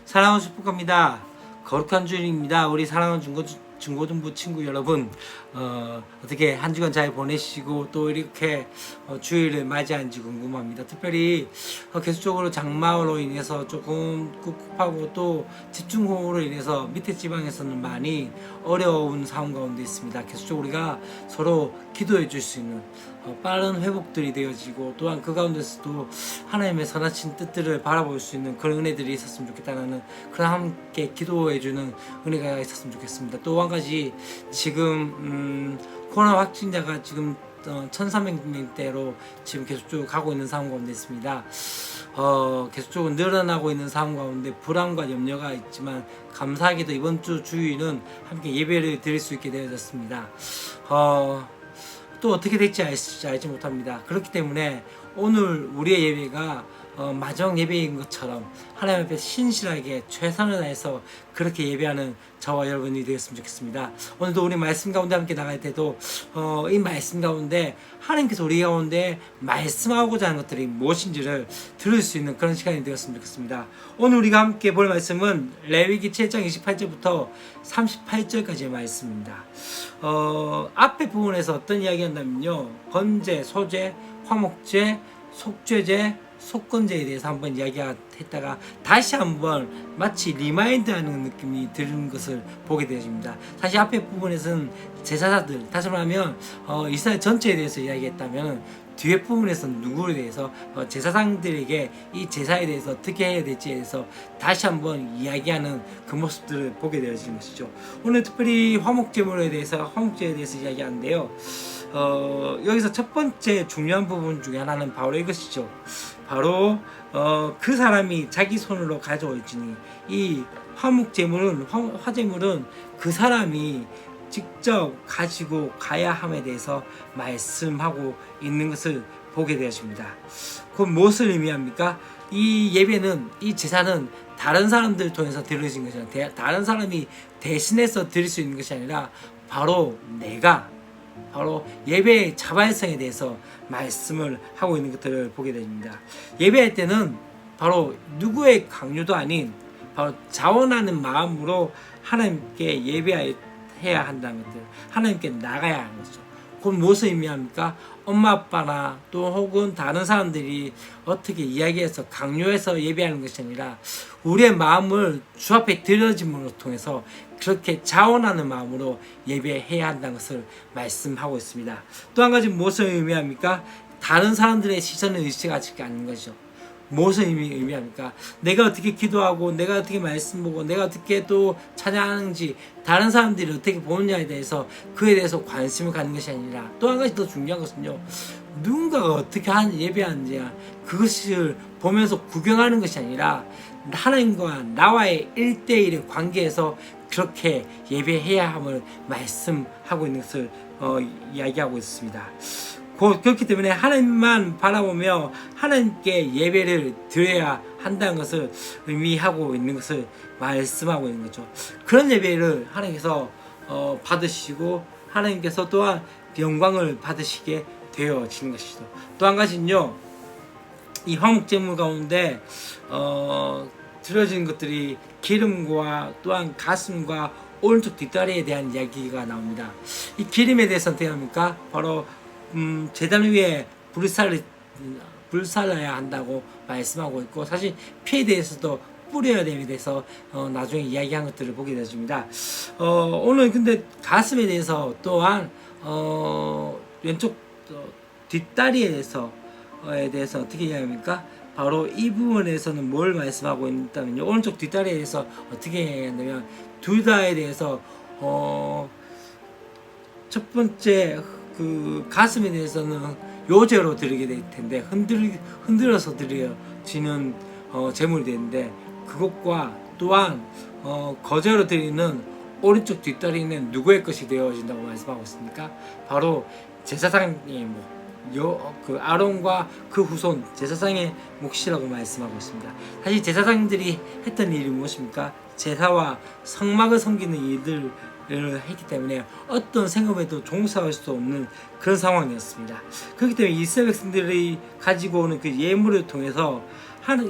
사랑하는 축복합니다. 거룩한 주일입니다. 우리 사랑하는 중고등부 친구 여러분, 어떻게 한 주간 잘 보내시고 또 이렇게 주일을 맞이한지 궁금합니다. 특별히 계속적으로 장마로 인해서 조금 꿉꿉하고 또 집중호우로 인해서 밑에 지방에서는 많이 어려운 상황 가운데 있습니다. 계속적으로 우리가 서로 기도해 줄 수 있는 빠른 회복들이 되어지고, 또한 그 가운데서도 하나님의 선하신 뜻들을 바라볼 수 있는 그런 은혜들이 있었으면 좋겠다는 그런 함께 기도해주는 은혜가 있었으면 좋겠습니다. 또 한 가지, 지금 코로나 확진자가 지금 1,300명대로 지금 계속적으로 가고 있는 상황 가운데 있습니다. 계속적으로 늘어나고 있는 상황 가운데 불안과 염려가 있지만, 감사하게도 이번 주 주일은 함께 예배를 드릴 수 있게 되어졌습니다. 또 어떻게 될지 알지 못합니다. 그렇기 때문에 오늘 우리의 예배가 마지막 예배인 것처럼 하나님 앞에 신실하게 최선을 다해서 그렇게 예배하는 저와 여러분이 되었으면 좋겠습니다. 오늘도 우리 말씀 가운데 함께 나갈 때도 이 말씀 가운데 하나님께서 우리 가운데 말씀하고자 하는 것들이 무엇인지를 들을 수 있는 그런 시간이 되었으면 좋겠습니다. 오늘 우리가 함께 볼 말씀은 레위기 7장 28절부터 38절까지의 말씀입니다. 앞에 부분에서 어떤 이야기 한다면요, 건제, 소제, 화목제, 속죄제, 속건제에 대해서 한번 이야기했다가 다시 한번 마치 리마인드하는 느낌이 드는 것을 보게 되어집니다. 사실 앞에 부분에서는 제사자들, 다시 말하면 이스라엘 전체에 대해서 이야기했다면, 뒤에 부분에서는 누구에 대해서 제사장들에게 이 제사에 대해서 어떻게 해야 될지에 대해서 다시 한번 이야기하는 그 모습들을 보게 되어지는 것이죠. 오늘 특별히 화목제물에 대해서 이야기하는데요, 여기서 첫 번째 중요한 부분 중에 하나는 바로 이것이죠. 바로 그 사람이 자기 손으로 가져올지니, 이 화목제물은, 화제물은 그 사람이 직접 가지고 가야 함에 대해서 말씀하고 있는 것을 보게 되어집니다. 그건 무엇을 의미합니까? 이 예배는, 이 제사는 다른 사람들을 통해서 드려진 것이 아니라, 다른 사람이 대신해서 드릴 수 있는 것이 아니라 바로 예배의 자발성에 대해서 말씀을 하고 있는 것들을 보게 됩니다. 예배할 때는 바로 누구의 강요도 아닌 바로 자원하는 마음으로 하나님께 예배해야 한다는 것들, 하나님께 나가야 하는 거죠. 그건 무엇을 의미합니까? 엄마 아빠나 또 혹은 다른 사람들이 어떻게 이야기해서 강요해서 예배하는 것이 아니라 우리의 마음을 주 앞에 드려짐으로 통해서 그렇게 자원하는 마음으로 예배해야 한다는 것을 말씀하고 있습니다. 또 한 가지 무엇을 의미합니까? 다른 사람들의 시선을 의식하지 않는 것이죠. 무엇을 의미합니까? 내가 어떻게 기도하고, 내가 어떻게 말씀 보고, 내가 어떻게 또 찬양하는지 다른 사람들이 어떻게 보느냐에 대해서, 그에 대해서 관심을 갖는 것이 아니라, 또 한 가지 더 중요한 것은요, 누군가가 어떻게 예배하는지 그것을 보면서 구경하는 것이 아니라 하나님과 나와의 1대1의 관계에서 그렇게 예배해야 함을 말씀하고 있는 것을 이야기하고 있습니다. 그렇기 때문에 하나님만 바라보며 하나님께 예배를 드려야 한다는 것을 의미하고 있는 것을 말씀하고 있는 거죠. 그런 예배를 하나님께서 받으시고, 하나님께서 또한 영광을 받으시게 되어지는 것이죠. 또 한 가지는요, 이 화목제물 가운데 드려지는 것들이 기름과 또한 가슴과 오른쪽 뒷다리에 대한 이야기가 나옵니다. 이 기름에 대해서는 어떻게 합니까? 바로 제단 위에 불살라야 한다고 말씀하고 있고, 사실 피에 대해서도 뿌려야 됨에 대해서 나중에 이야기한 것들을 보게 되어집니다. 오늘 근데 가슴에 대해서 또한 왼쪽 뒷다리에 대해서 어떻게 이야기합니까? 바로 이 부분에서는 뭘 말씀하고 있다면요, 오른쪽 뒷다리에 대해서 어떻게 얘기하냐면, 둘 다에 대해서 첫 번째 그 가슴에 대해서는 요제로 드리게 될 텐데, 흔들어서 드려지는 제물이 되는데, 그것과 또한 거제로 드리는 오른쪽 뒷다리는 누구의 것이 되어진다고 말씀하고 있습니까? 바로 제사장의 그 아론과 그 후손 제사장의 몫이라고 말씀하고 있습니다. 사실 제사장들이 했던 일이 무엇입니까? 제사와 성막을 섬기는 일들을 했기 때문에 어떤 생업에도 종사할 수 없는 그런 상황이었습니다. 그렇기 때문에 이스라엘 백성들이 가지고 오는 그 예물을 통해서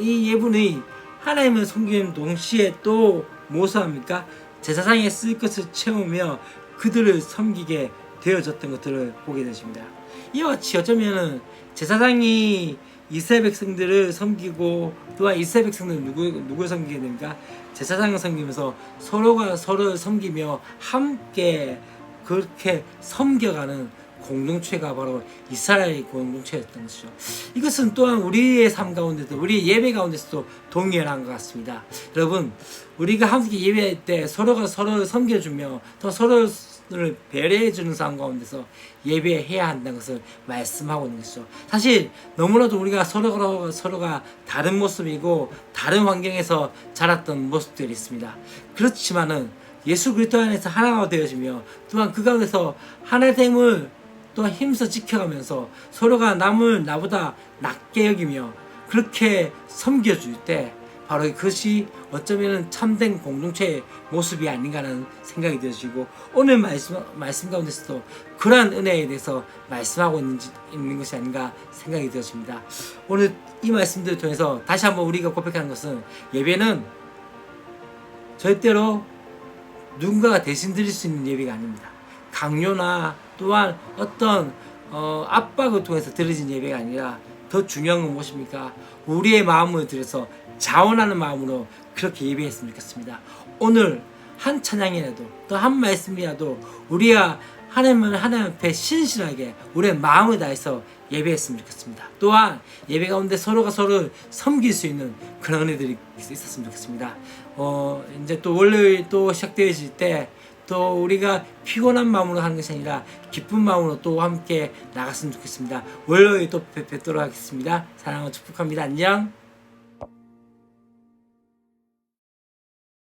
이 예물이 하나님을 섬기는 동시에 또 무엇을 합니까? 제사장에 쓸 것을 채우며 그들을 섬기게 되어졌던 것들을 보게 되십니다. 이와 같이 어쩌면은 제사장이 이스라엘 백성들을 섬기고 또한 이스라엘 백성들은 누구를 섬기게 됩니까? 제사장을 섬기면서 서로가 서로를 섬기며 함께 그렇게 섬겨가는 공동체가 바로 이스라엘 공동체였던 것이죠. 이것은 또한 우리의 삶 가운데도, 우리의 예배 가운데서도 동일한 것 같습니다. 여러분, 우리가 함께 예배할 때 서로가 서로를 섬겨주며 또 서로를 배려해주는 삶 가운데서 예배해야 한다는 것을 말씀하고 있는 것이죠. 사실 너무나도 우리가 서로가 다른 모습이고 다른 환경에서 자랐던 모습들이 있습니다. 그렇지만은 예수 그리스도 안에서 하나가 되어지며 또한 그 가운데서 하나됨을 또한 힘써 지켜가면서 서로가 남을 나보다 낮게 여기며 그렇게 섬겨줄 때 바로 그것이 어쩌면 참된 공동체의 모습이 아닌가라는 생각이 들어지고, 오늘 말씀 가운데서도 그러한 은혜에 대해서 말씀하고 있는 것이 아닌가 생각이 들어집니다. 오늘 이 말씀들을 통해서 다시 한번 우리가 고백하는 것은 예배는 절대로 누군가가 대신 드릴 수 있는 예배가 아닙니다. 강요나 또한 어떤 압박을 통해서 드려진 예배가 아니라 더 중요한 건 무엇입니까? 우리의 마음을 들여서 자원하는 마음으로 그렇게 예배했으면 좋겠습니다. 오늘 한 찬양이라도 또 한 말씀이라도 우리가 하나님 앞에 신실하게 우리의 마음을 다해서 예배했으면 좋겠습니다. 또한 예배 가운데 서로가 서로를 섬길 수 있는 그런 은혜들이 있었으면 좋겠습니다. 이제 또 월요일 또 시작되어질 때 또 우리가 피곤한 마음으로 하는 것이 아니라 기쁜 마음으로 또 함께 나갔으면 좋겠습니다. 월요일 또 뵙도록 하겠습니다. 사랑하고 축복합니다. 안녕.